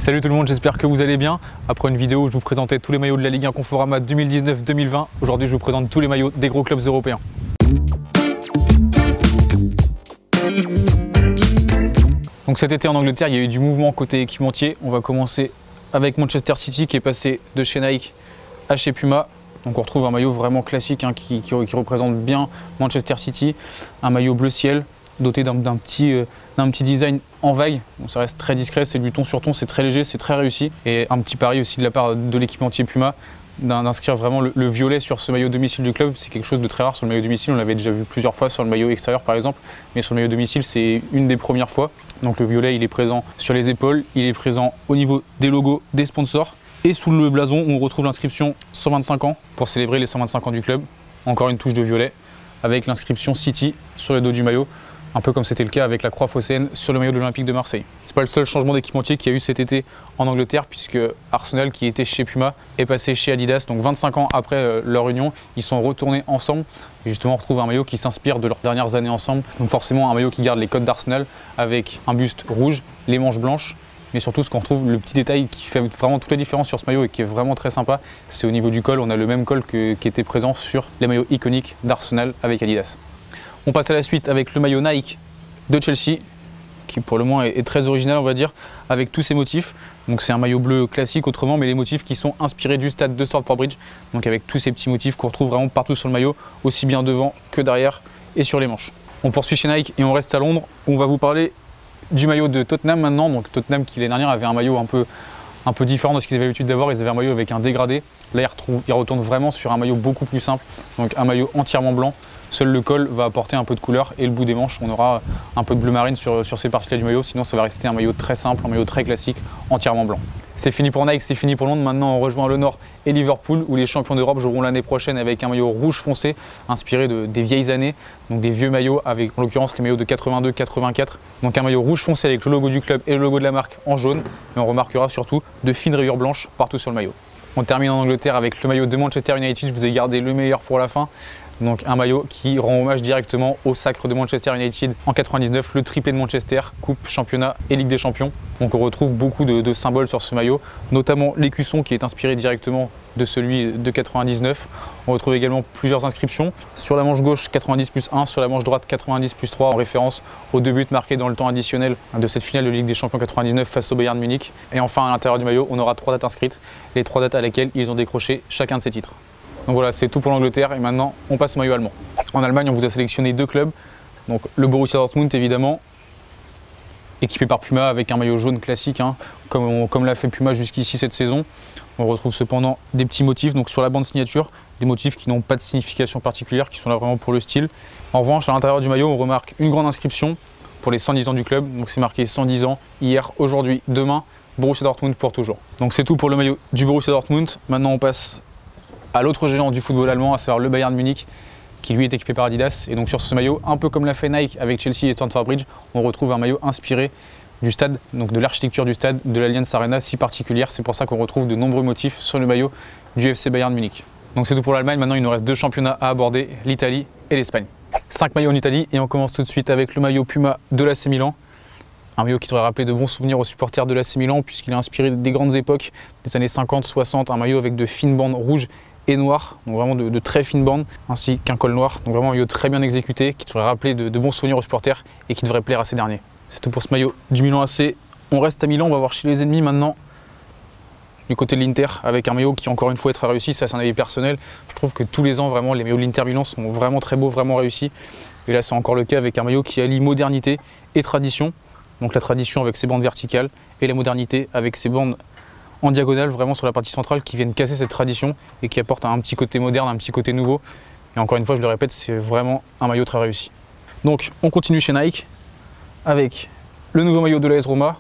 Salut tout le monde, j'espère que vous allez bien. Après une vidéo où je vous présentais tous les maillots de la Ligue 1 Conforama 2019-2020, aujourd'hui je vous présente tous les maillots des gros clubs européens. Donc cet été en Angleterre, il y a eu du mouvement côté équipementier. On va commencer avec Manchester City qui est passé de chez Nike à chez Puma. Donc on retrouve un maillot vraiment classique qui représente bien Manchester City. Un maillot bleu ciel doté d'un petit design en vague. Bon, ça reste très discret, c'est du ton sur ton, c'est très léger, c'est très réussi. Et un petit pari aussi de la part de l'équipementier Puma d'inscrire vraiment le violet sur ce maillot domicile du club. C'est quelque chose de très rare sur le maillot domicile, on l'avait déjà vu plusieurs fois sur le maillot extérieur par exemple, mais sur le maillot domicile c'est une des premières fois. Donc le violet il est présent sur les épaules, il est présent au niveau des logos des sponsors. Et sous le blason on retrouve l'inscription 125 ans pour célébrer les 125 ans du club. Encore une touche de violet avec l'inscription City sur le dos du maillot. Un peu comme c'était le cas avec la croix phocéenne sur le maillot de l'Olympique de Marseille. C'est pas le seul changement d'équipementier qu'il y a eu cet été en Angleterre, puisque Arsenal, qui était chez Puma, est passé chez Adidas. Donc 25 ans après leur union, ils sont retournés ensemble. Et justement, on retrouve un maillot qui s'inspire de leurs dernières années ensemble. Donc forcément, un maillot qui garde les codes d'Arsenal, avec un buste rouge, les manches blanches. Mais surtout, ce qu'on retrouve, le petit détail qui fait vraiment toute la différence sur ce maillot et qui est vraiment très sympa, c'est au niveau du col. On a le même col qui était présent sur les maillots iconiques d'Arsenal avec Adidas. On passe à la suite avec le maillot Nike de Chelsea, qui pour le moins est très original on va dire, avec tous ces motifs. Donc c'est un maillot bleu classique autrement, mais les motifs qui sont inspirés du stade de Stamford Bridge, donc avec tous ces petits motifs qu'on retrouve vraiment partout sur le maillot, aussi bien devant que derrière et sur les manches. On poursuit chez Nike et on reste à Londres, où on va vous parler du maillot de Tottenham maintenant. Donc Tottenham qui l'année dernière avait un maillot un peu différent de ce qu'ils avaient l'habitude d'avoir. Ils avaient un maillot avec un dégradé. Là ils retournent vraiment sur un maillot beaucoup plus simple, donc un maillot entièrement blanc. Seul le col va apporter un peu de couleur et le bout des manches, on aura un peu de bleu marine sur ces parties-là du maillot. Sinon, ça va rester un maillot très simple, un maillot très classique, entièrement blanc. C'est fini pour Nike, c'est fini pour Londres. Maintenant, on rejoint le Nord et Liverpool, où les champions d'Europe joueront l'année prochaine avec un maillot rouge foncé, inspiré des vieilles années, donc des vieux maillots, avec en l'occurrence les maillots de 82-84. Donc un maillot rouge foncé avec le logo du club et le logo de la marque en jaune. Mais on remarquera surtout de fines rayures blanches partout sur le maillot. On termine en Angleterre avec le maillot de Manchester United. Je vous ai gardé le meilleur pour la fin. Donc un maillot qui rend hommage directement au sacre de Manchester United en 99, le triplé de Manchester, Coupe, Championnat et Ligue des Champions. Donc on retrouve beaucoup de symboles sur ce maillot, notamment l'écusson qui est inspiré directement de celui de 99. On retrouve également plusieurs inscriptions. Sur la manche gauche 90+1, sur la manche droite 90+3 en référence aux 2 buts marqués dans le temps additionnel de cette finale de Ligue des Champions 99 face au Bayern Munich. Et enfin à l'intérieur du maillot on aura 3 dates inscrites, les 3 dates à laquelle ils ont décroché chacun de ces titres. Donc voilà, c'est tout pour l'Angleterre et maintenant on passe au maillot allemand. En Allemagne, on vous a sélectionné 2 clubs. Donc le Borussia Dortmund évidemment, équipé par Puma avec un maillot jaune classique, comme l'a fait Puma jusqu'ici cette saison. On retrouve cependant des petits motifs donc sur la bande signature, des motifs qui n'ont pas de signification particulière, qui sont là vraiment pour le style. En revanche, à l'intérieur du maillot, on remarque une grande inscription pour les 110 ans du club. Donc c'est marqué 110 ans, hier, aujourd'hui, demain, Borussia Dortmund pour toujours. Donc c'est tout pour le maillot du Borussia Dortmund. Maintenant on passe à l'autre géant du football allemand, à savoir le Bayern Munich, qui lui est équipé par Adidas. Et donc sur ce maillot, un peu comme l'a fait Nike avec Chelsea et Stamford Bridge, on retrouve un maillot inspiré du stade, donc de l'architecture du stade, de l'Allianz Arena si particulière. C'est pour ça qu'on retrouve de nombreux motifs sur le maillot du FC Bayern Munich. Donc c'est tout pour l'Allemagne. Maintenant il nous reste 2 championnats à aborder, l'Italie et l'Espagne. 5 maillots en Italie et on commence tout de suite avec le maillot Puma de l'AC Milan. Un maillot qui devrait rappeler de bons souvenirs aux supporters de l'AC Milan, puisqu'il est inspiré des grandes époques, des années 50-60, un maillot avec de fines bandes rouges et noir, donc vraiment de très fines bandes, ainsi qu'un col noir. Donc vraiment un maillot très bien exécuté, qui devrait rappeler de bons souvenirs aux supporters et qui devrait plaire à ces derniers. C'est tout pour ce maillot du Milan AC. On reste à Milan, on va voir chez les ennemis maintenant, du côté de l'Inter, avec un maillot qui encore une fois est très réussi. Ça c'est un avis personnel. Je trouve que tous les ans vraiment les maillots de l'Inter Milan sont vraiment très beaux, vraiment réussis. Et là c'est encore le cas avec un maillot qui allie modernité et tradition. Donc la tradition avec ses bandes verticales et la modernité avec ses bandes en diagonale, vraiment sur la partie centrale, qui viennent casser cette tradition et qui apportent un petit côté moderne, un petit côté nouveau. Et encore une fois, je le répète, c'est vraiment un maillot très réussi. Donc on continue chez Nike avec le nouveau maillot de l'AS Roma.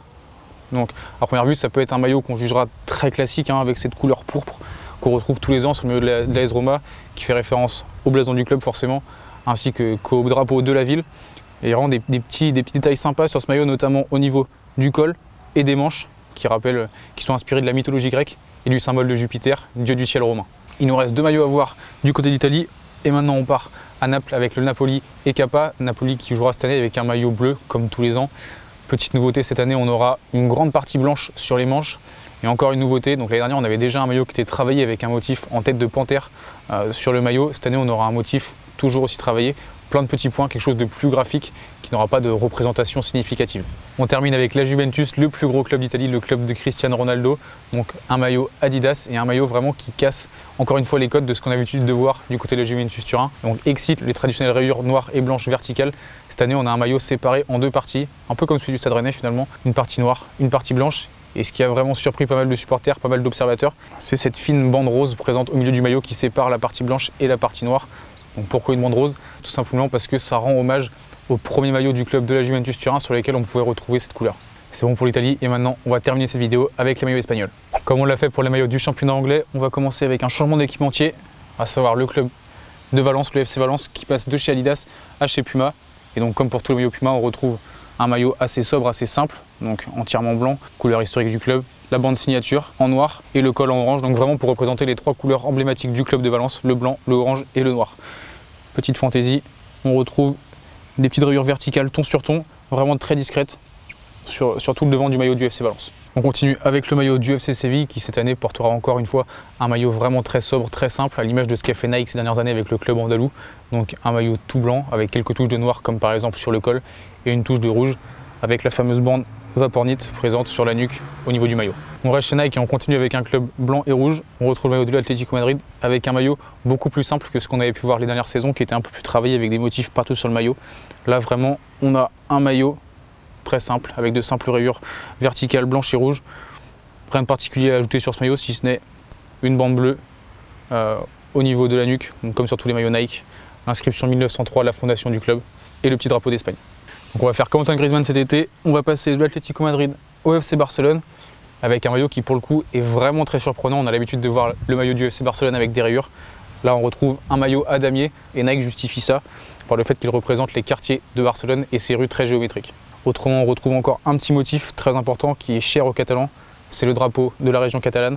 Donc à première vue, ça peut être un maillot qu'on jugera très classique, avec cette couleur pourpre qu'on retrouve tous les ans sur le maillot de l'AS Roma, qui fait référence au blason du club forcément, ainsi qu'au drapeau de la ville. Et il y a vraiment des petits détails sympas sur ce maillot, notamment au niveau du col et des manches, qui sont inspirés de la mythologie grecque et du symbole de Jupiter, dieu du ciel romain. Il nous reste 2 maillots à voir du côté d'Italie et maintenant on part à Naples avec le Napoli et Kappa. Napoli qui jouera cette année avec un maillot bleu comme tous les ans. Petite nouveauté cette année, on aura une grande partie blanche sur les manches. Et encore une nouveauté, donc l'année dernière on avait déjà un maillot qui était travaillé avec un motif en tête de panthère sur le maillot. Cette année on aura un motif toujours aussi travaillé, plein de petits points, quelque chose de plus graphique qui n'aura pas de représentation significative. On termine avec la Juventus, le plus gros club d'Italie, le club de Cristiano Ronaldo. Donc un maillot Adidas et un maillot vraiment qui casse encore une fois les codes de ce qu'on a l'habitude de voir du côté de la Juventus Turin. Donc excite les traditionnelles rayures noires et blanches verticales. Cette année on a un maillot séparé en deux parties, un peu comme celui du Stade Rennais finalement, une partie noire, une partie blanche. Et ce qui a vraiment surpris pas mal de supporters, pas mal d'observateurs, c'est cette fine bande rose présente au milieu du maillot qui sépare la partie blanche et la partie noire. Donc pourquoi une bande rose? Tout simplement parce que ça rend hommage au premier maillot du club de la Juventus Turin sur lesquels on pouvait retrouver cette couleur. C'est bon pour l'Italie et maintenant on va terminer cette vidéo avec les maillots espagnols. Comme on l'a fait pour les maillots du championnat anglais, on va commencer avec un changement d'équipementier, à savoir le club de Valence, le FC Valence, qui passe de chez Adidas à chez Puma. Et donc comme pour tous les maillots Puma, on retrouve un maillot assez sobre, assez simple, donc entièrement blanc, couleur historique du club, la bande signature en noir et le col en orange, donc vraiment pour représenter les trois couleurs emblématiques du club de Valence, le blanc, le orange et le noir. Petite fantaisie, on retrouve des petites rayures verticales ton sur ton, vraiment très discrètes sur tout le devant du maillot du FC Valence. On continue avec le maillot du FC Séville qui cette année portera encore une fois un maillot vraiment très sobre, très simple, à l'image de ce qu'a fait Nike ces dernières années avec le club andalou. Donc un maillot tout blanc avec quelques touches de noir comme par exemple sur le col et une touche de rouge avec la fameuse bande Vapornit présente sur la nuque au niveau du maillot. On reste chez Nike et on continue avec un club blanc et rouge. On retrouve le maillot de l'Atlético Madrid avec un maillot beaucoup plus simple que ce qu'on avait pu voir les dernières saisons qui était un peu plus travaillé avec des motifs partout sur le maillot. Là vraiment on a un maillot très simple avec de simples rayures verticales blanches et rouges. Rien de particulier à ajouter sur ce maillot si ce n'est une bande bleue au niveau de la nuque, donc comme sur tous les maillots Nike, l'inscription 1903 de la fondation du club et le petit drapeau d'Espagne. Donc on va faire comme Antoine Griezmann cet été, on va passer de l'Atlético Madrid au FC Barcelone avec un maillot qui pour le coup est vraiment très surprenant. On a l'habitude de voir le maillot du FC Barcelone avec des rayures. Là on retrouve un maillot à damier et Nike justifie ça par le fait qu'il représente les quartiers de Barcelone et ses rues très géométriques. Autrement, on retrouve encore un petit motif très important qui est cher aux Catalans, c'est le drapeau de la région catalane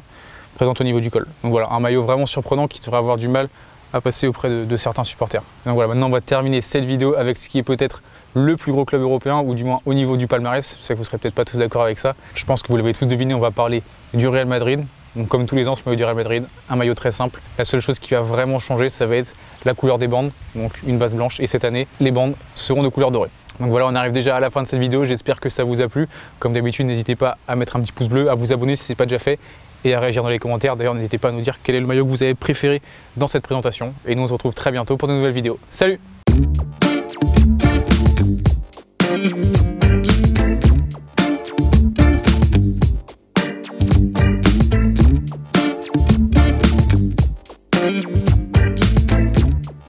présent au niveau du col. Donc voilà, un maillot vraiment surprenant qui devrait avoir du mal à passer auprès de certains supporters. Donc voilà, maintenant on va terminer cette vidéo avec ce qui est peut-être le plus gros club européen, ou du moins au niveau du palmarès. Je sais que vous ne serez peut-être pas tous d'accord avec ça. Je pense que vous l'avez tous deviné, on va parler du Real Madrid. Donc comme tous les ans, ce maillot du Real Madrid, un maillot très simple. La seule chose qui va vraiment changer, ça va être la couleur des bandes, donc une base blanche. Et cette année, les bandes seront de couleur dorée. Donc voilà, on arrive déjà à la fin de cette vidéo. J'espère que ça vous a plu. Comme d'habitude, n'hésitez pas à mettre un petit pouce bleu, à vous abonner si ce n'est pas déjà fait et à réagir dans les commentaires. D'ailleurs, n'hésitez pas à nous dire quel est le maillot que vous avez préféré dans cette présentation. Et nous, on se retrouve très bientôt pour de nouvelles vidéos. Salut!